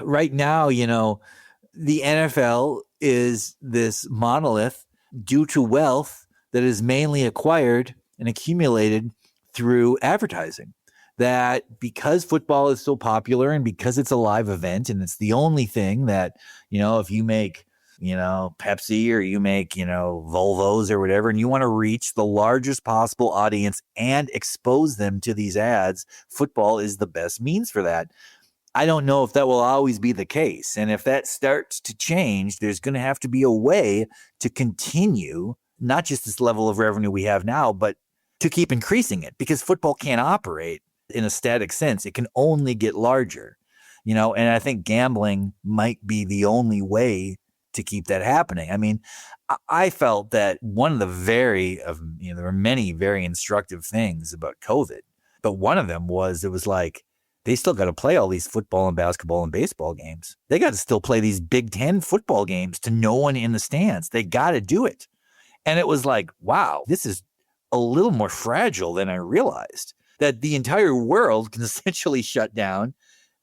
right now, the NFL is this monolith due to wealth that is mainly acquired and accumulated through advertising. that because football is so popular and because it's a live event and it's the only thing that, if you make, Pepsi or you make, Volvos or whatever, and you want to reach the largest possible audience and expose them to these ads, football is the best means for that. I don't know if that will always be the case. And if that starts to change, there's going to have to be a way to continue, not just this level of revenue we have now, but to keep increasing it, because football can't operate in a static sense. It can only get larger, and I think gambling might be the only way to keep that happening. I mean, I felt that one of the there were many very instructive things about COVID, but one of them was, it was like, they still got to play all these football and basketball and baseball games. They got to still play these Big Ten football games to no one in the stands. They got to do it. And it was like, wow, this is a little more fragile than I realized, that the entire world can essentially shut down,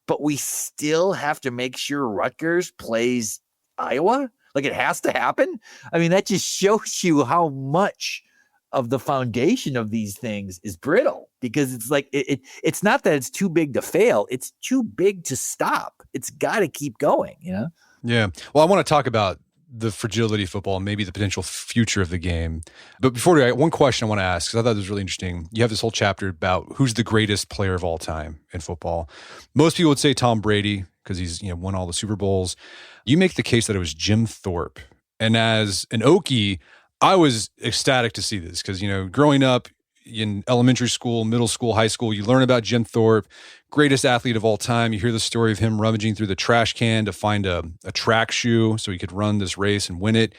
but we still have to make sure Rutgers plays Iowa. Like, it has to happen. I mean, that just shows you how much of the foundation of these things is brittle, because it's like, it's not that it's too big to fail. It's too big to stop. It's got to keep going, Yeah. Well, I want to talk about the fragility of football and maybe the potential future of the game. But before that, one question I want to ask, because I thought it was really interesting. You have this whole chapter about who's the greatest player of all time in football. Most people would say Tom Brady, because he's won all the Super Bowls. You make the case that it was Jim Thorpe. And as an Okie, I was ecstatic to see this because, growing up in elementary school, middle school, high school, you learn about Jim Thorpe, greatest athlete of all time. You hear the story of him rummaging through the trash can to find a track shoe so he could run this race and win it.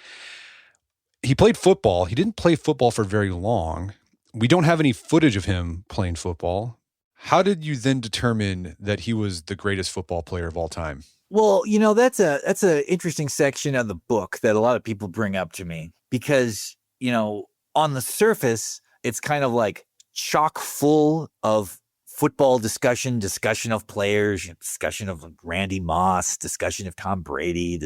He played football. He didn't play football for very long. We don't have any footage of him playing football. How did you then determine that he was the greatest football player of all time? Well, that's a interesting section of the book that a lot of people bring up to me, because, on the surface, it's kind of like chock full of football discussion of players, discussion of Randy Moss, discussion of Tom Brady,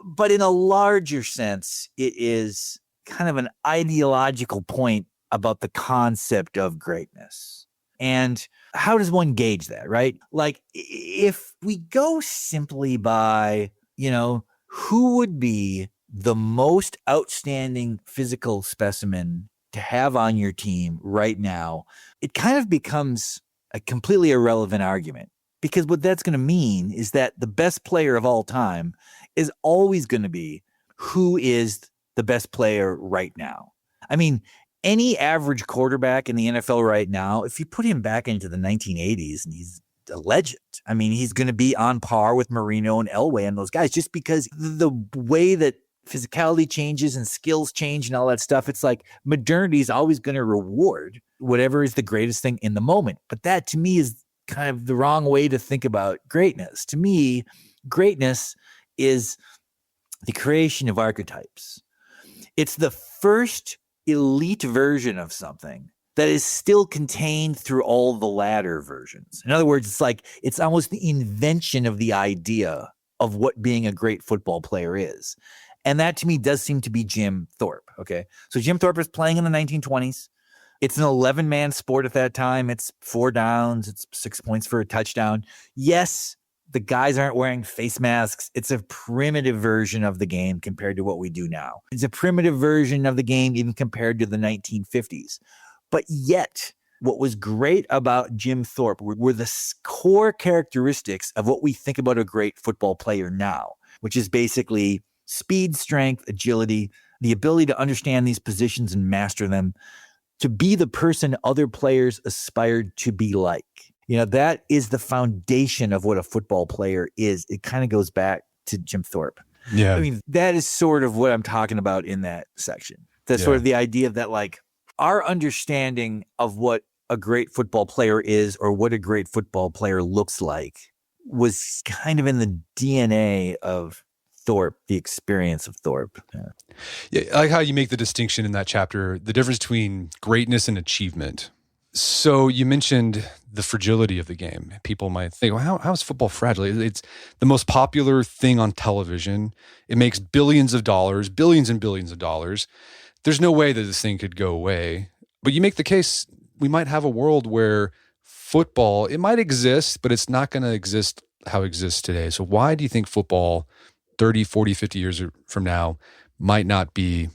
but in a larger sense, it is kind of an ideological point about the concept of greatness. And how does one gauge that, right? Like, if we go simply by, who would be the most outstanding physical specimen to have on your team right now, it kind of becomes a completely irrelevant argument, because what that's going to mean is that the best player of all time is always going to be who is the best player right now. I mean, any average quarterback in the NFL right now, if you put him back into the 1980s, and he's a legend. I mean, he's going to be on par with Marino and Elway and those guys, just because the way that physicality changes and skills change and all that stuff. It's like modernity is always going to reward whatever is the greatest thing in the moment. But that, to me, is kind of the wrong way to think about greatness. To me, greatness is the creation of archetypes. It's the first elite version of something that is still contained through all the latter versions. In other words, it's almost the invention of the idea of what being a great football player is. And that, to me, does seem to be Jim Thorpe. Okay. So Jim Thorpe was playing in the 1920s. It's an 11-man sport at that time. It's 4 downs. It's 6 points for a touchdown. Yes, the guys aren't wearing face masks. It's a primitive version of the game compared to what we do now. It's a primitive version of the game even compared to the 1950s. But yet, what was great about Jim Thorpe were the core characteristics of what we think about a great football player now, which is basically speed, strength, agility, the ability to understand these positions and master them, to be the person other players aspired to be like. That is the foundation of what a football player is. It kind of goes back to Jim Thorpe. Yeah. I mean, that is sort of what I'm talking about in that section. That's sort of the idea that, like, our understanding of what a great football player is or what a great football player looks like was kind of in the DNA of Thorpe, the experience of Thorpe. Yeah, I like how you make the distinction in that chapter, the difference between greatness and achievement. So you mentioned the fragility of the game. People might think, well, how is football fragile? It's the most popular thing on television. It makes billions and billions of dollars. There's no way that this thing could go away. But you make the case we might have a world where football, it might exist, but it's not going to exist how it exists today. So why do you think football 30, 40, 50 years from now might not be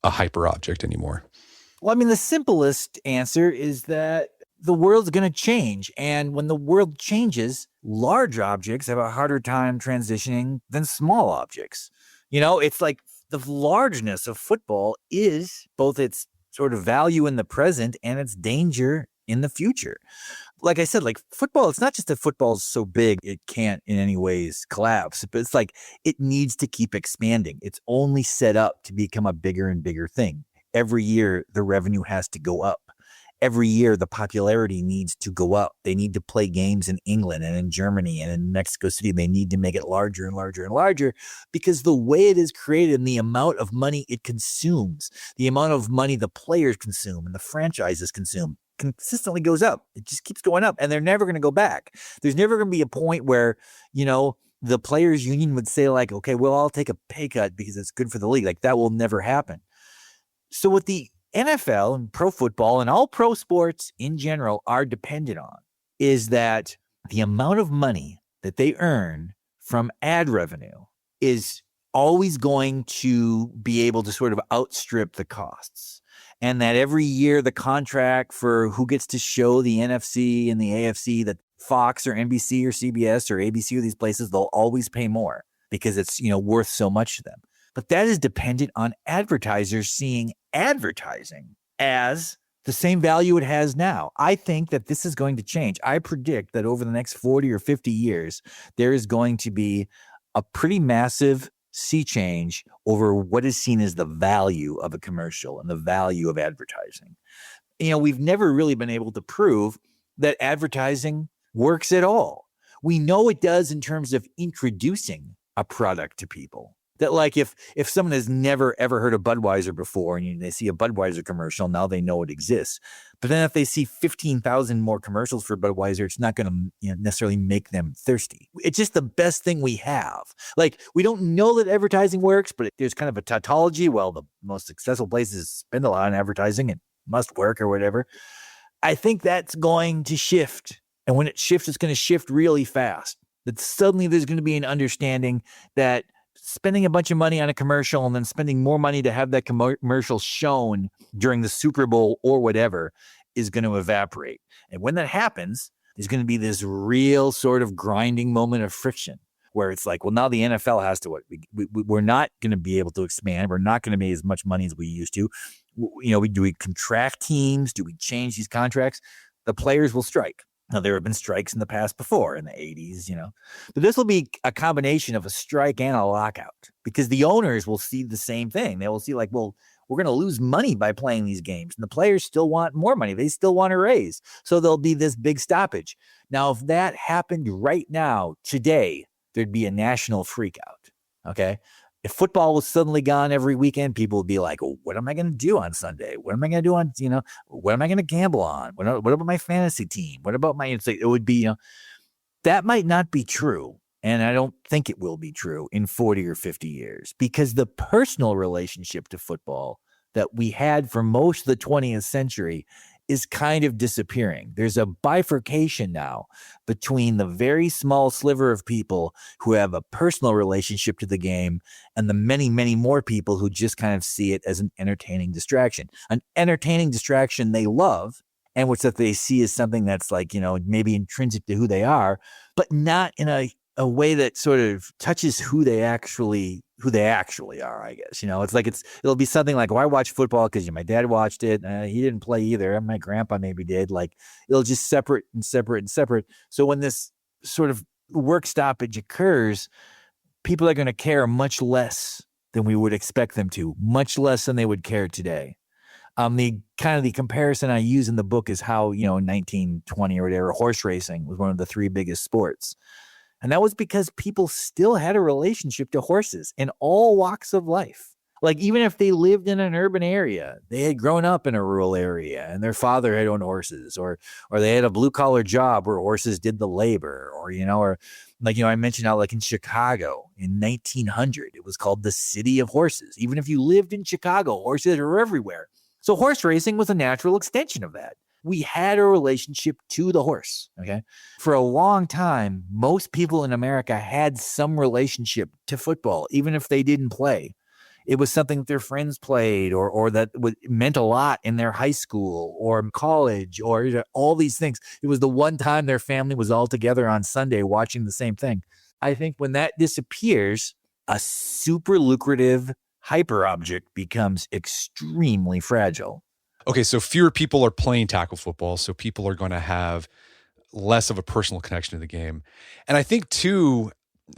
a hyperobject anymore? Well, I mean, the simplest answer is that the world's going to change. And when the world changes, large objects have a harder time transitioning than small objects. It's like the largeness of football is both its sort of value in the present and its danger in the future. Like I said, like football, it's not just that football is so big it can't in any ways collapse, but it's like it needs to keep expanding. It's only set up to become a bigger and bigger thing. Every year, the revenue has to go up. Every year, the popularity needs to go up. They need to play games in England and in Germany and in Mexico City. They need to make it larger and larger and larger because the way it is created and the amount of money it consumes, the amount of money the players consume and the franchises consume consistently goes up. It just keeps going up and they're never going to go back. There's never going to be a point where, the players union would say like, okay, well, I'll take a pay cut because it's good for the league. Like that will never happen. So what the NFL and pro football and all pro sports in general are dependent on is that the amount of money that they earn from ad revenue is always going to be able to sort of outstrip the costs. And that every year the contract for who gets to show the NFC and the AFC, that Fox or NBC or CBS or ABC or these places, they'll always pay more because it's, worth so much to them. But that is dependent on advertisers seeing advertising as the same value it has now. I think that this is going to change. I predict that over the next 40 or 50 years, there is going to be a pretty massive sea change over what is seen as the value of a commercial and the value of advertising. We've never really been able to prove that advertising works at all. We know it does in terms of introducing a product to people. That like if someone has never, ever heard of Budweiser before and they see a Budweiser commercial, now they know it exists. But then if they see 15,000 more commercials for Budweiser, it's not going to necessarily make them thirsty. It's just the best thing we have. Like we don't know that advertising works, but there's kind of a tautology. Well, the most successful places spend a lot on advertising. It must work or whatever. I think that's going to shift. And when it shifts, it's going to shift really fast. That suddenly there's going to be an understanding that spending a bunch of money on a commercial and then spending more money to have that commercial shown during the Super Bowl or whatever is going to evaporate. And when that happens, there's going to be this real sort of grinding moment of friction where it's like, well, now the NFL has to, we're not going to be able to expand. We're not going to make as much money as we used to. Do we contract teams? Do we change these contracts? The players will strike. Now, there have been strikes in the past before in the 80s, but this will be a combination of a strike and a lockout because the owners will see the same thing. They will see like, well, we're going to lose money by playing these games. And the players still want more money. They still want a raise. So there'll be this big stoppage. Now, if that happened right now, today, there'd be a national freak out. Okay. If football was suddenly gone every weekend, people would be like, well, what am I going to do on Sunday? What am I going to do on, what am I going to gamble on? What about my fantasy team? What about it would be, that might not be true. And I don't think it will be true in 40 or 50 years because the personal relationship to football that we had for most of the 20th century is kind of disappearing. There's a bifurcation now between the very small sliver of people who have a personal relationship to the game and the many, many more people who just kind of see it as an entertaining distraction. An entertaining distraction they love and which that they see as something that's like, maybe intrinsic to who they are, but not in a way that sort of touches who they actually are, I guess. It's like it'll be something like, well, I watch football because my dad watched it. He didn't play either. My grandpa maybe did. Like it'll just separate and separate and separate. So when this sort of work stoppage occurs, people are going to care much less than we would expect them to, much less than they would care today. The comparison I use in the book is how, in 1920 or whatever, horse racing was one of the three biggest sports. And that was because people still had a relationship to horses in all walks of life. Like even if they lived in an urban area, they had grown up in a rural area and their father had owned horses or they had a blue collar job where horses did the labor I mentioned how like in Chicago in 1900, it was called the city of horses. Even if you lived in Chicago, horses were everywhere. So horse racing was a natural extension of that. We had a relationship to the horse. Okay. For a long time, most people in America had some relationship to football, even if they didn't play. It was something that their friends played or that meant a lot in their high school or college or all these things. It was the one time their family was all together on Sunday watching the same thing. I think when that disappears, a super lucrative hyperobject becomes extremely fragile. Okay, so fewer people are playing tackle football, so people are going to have less of a personal connection to the game. And I think, too,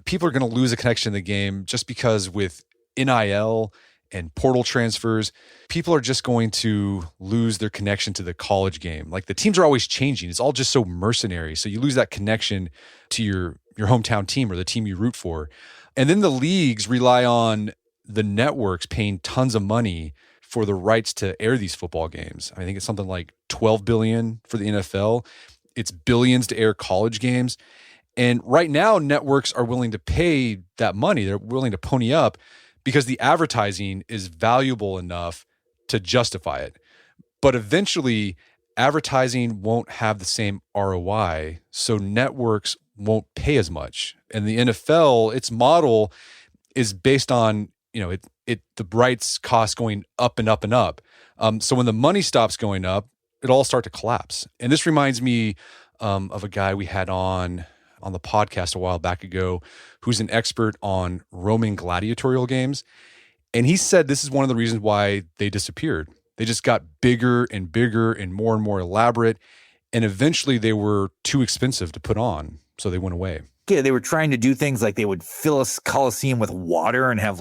people are going to lose a connection to the game just because with NIL and portal transfers, people are just going to lose their connection to the college game. Like the teams are always changing. It's all just so mercenary. So you lose that connection to your hometown team or the team you root for. And then the leagues rely on the networks paying tons of money for the rights to air these football games. I think it's something like $12 billion for the NFL. It's billions to air college games. And right now, networks are willing to pay that money. They're willing to pony up because the advertising is valuable enough to justify it. But eventually, advertising won't have the same ROI, so networks won't pay as much. And the NFL, its model is based on, the rights cost going up and up and up. So when the money stops going up, it'll all start to collapse. And this reminds me of a guy we had on the podcast a while back ago, who's an expert on Roman gladiatorial games. And he said this is one of the reasons why they disappeared. They just got bigger and bigger and more elaborate. And eventually they were too expensive to put on. So they went away. Yeah, they were trying to do things like they would fill a coliseum with water and have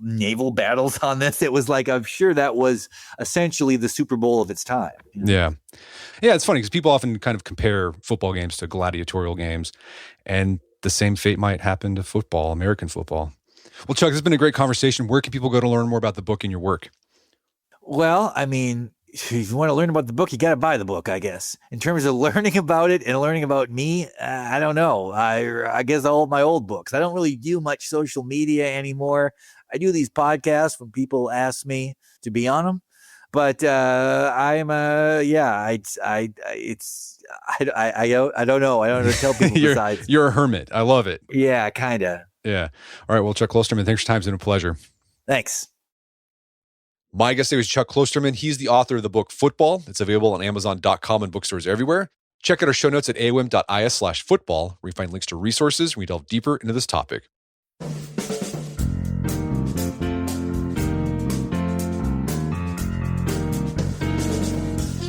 naval battles on this. It was like, I'm sure that was essentially the Super Bowl of its time. Yeah. Yeah, it's funny because people often kind of compare football games to gladiatorial games, and the same fate might happen to football, American football. Well, Chuck, this has been a great conversation. Where can people go to learn more about the book and your work? Well, I mean, if you want to learn about the book, you got to buy the book, I guess. In terms of learning about it and learning about me, I don't know. I guess all my old books. I don't really do much social media anymore. I do these podcasts when people ask me to be on them, but I don't know. I don't know how to tell people besides. You're a hermit. I love it. Yeah, kind of. Yeah. All right. Well, Chuck Klosterman, thanks for your time. It's been a pleasure. Thanks. My guest today was Chuck Klosterman. He's the author of the book Football. It's available on Amazon.com and bookstores everywhere. Check out our show notes at aom.is/football, where you find links to resources and we delve deeper into this topic.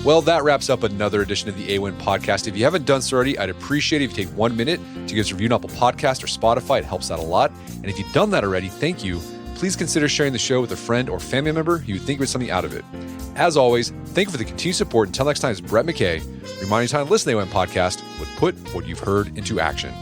Well, that wraps up another edition of the AWIN podcast. If you haven't done so already, I'd appreciate it if you take 1 minute to give us a review on Apple Podcast or Spotify. It helps out a lot. And if you've done that already, thank you. Please consider sharing the show with a friend or family member who you think would get something out of it. As always, thank you for the continued support. Until next time, it's Brett McKay, reminding you to listen to the AWIN podcast, but put what you've heard into action.